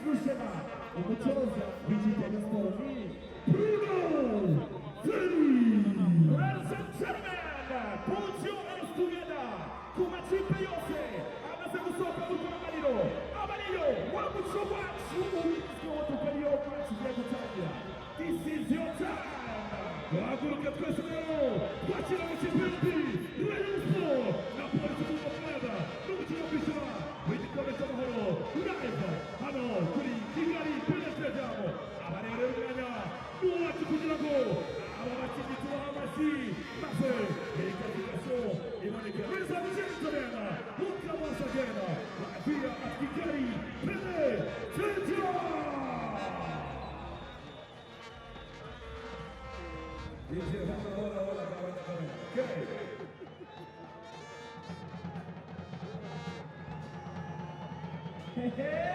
Drużyna ucząca widzimy na stороnie Bruno Feli. Ladies and gentlemen, put your hands together. Kumachipe Yose, anasegusoka Utonamaliro. Amaliro, wabucho wachu, ulisko watukalio kumachipe kutanya. This is your time. Waguruka tukasemo, wachira mchipembi, Reyuso, na polisi kumafada, numuchino bishara, witikone samahoro, live, hano, kuri, kigali, penetrejiamo, amalero ruganya, nuwachu kujirago, ababachizi tuwahamasi, maze, qualification, Emmanuel. Ladies and gentlemen, look once again, via Kigali, penetrejiamo. Okay. Hey, hey.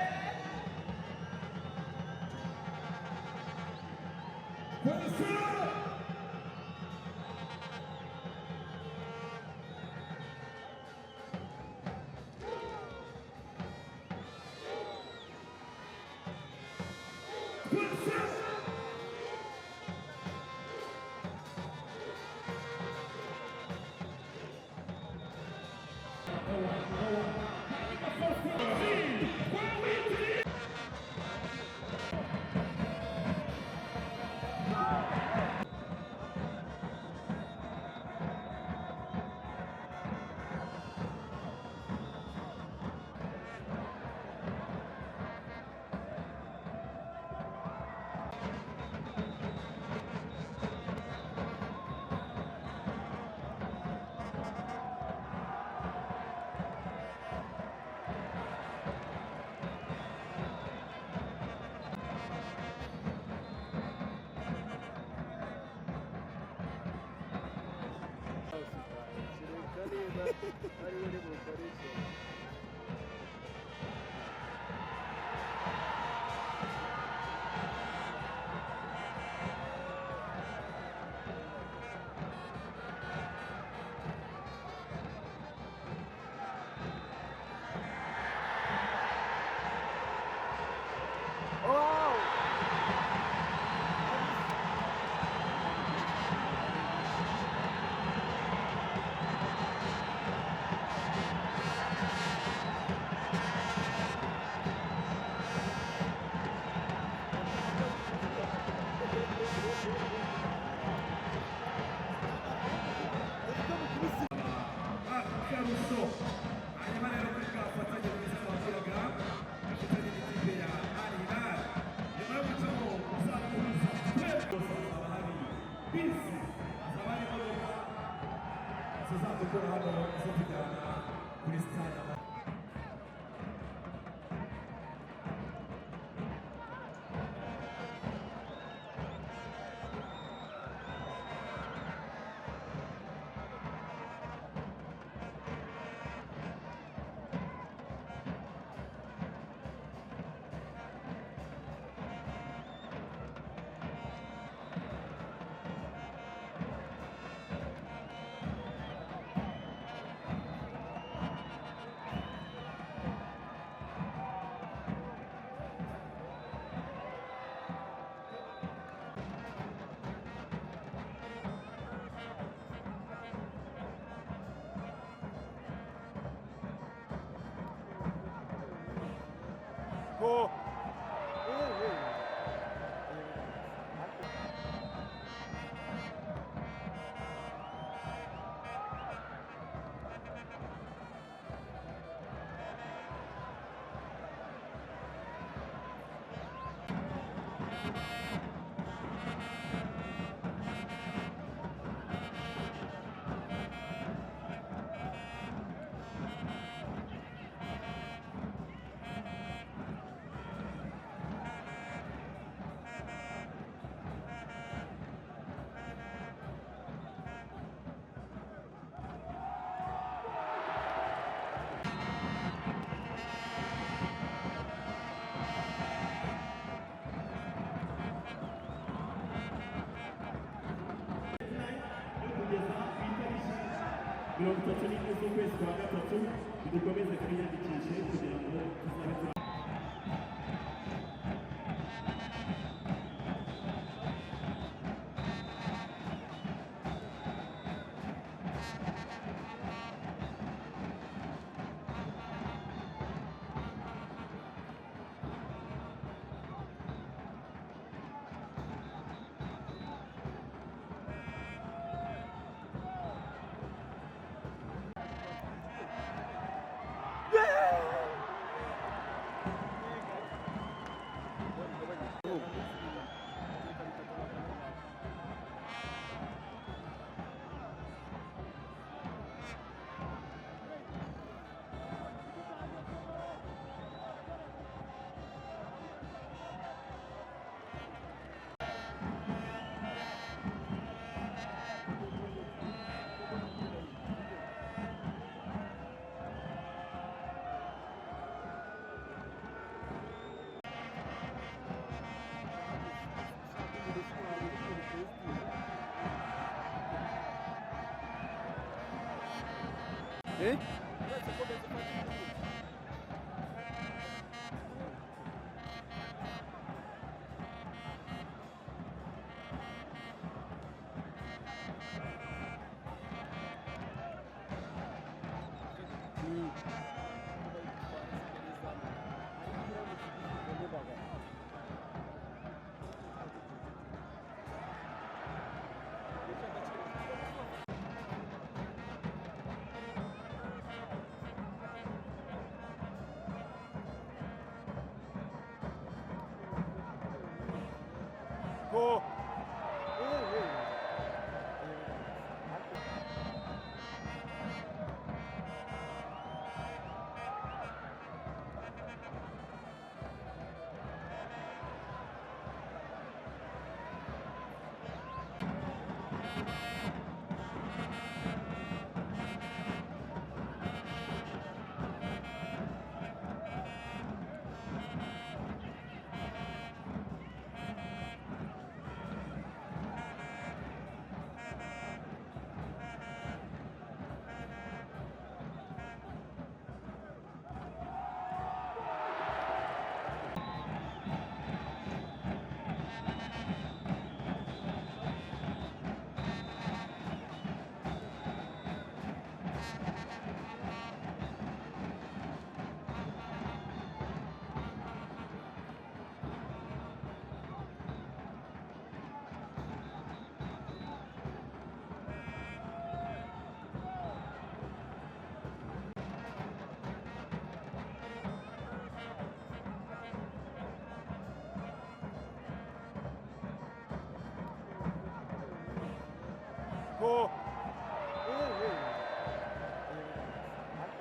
Go! mirongo itatu n'imwe z'ukwezi kwa gatatu dukomeze twiyandikishe kugira ngo tuzabikora. Eh? Go. Go.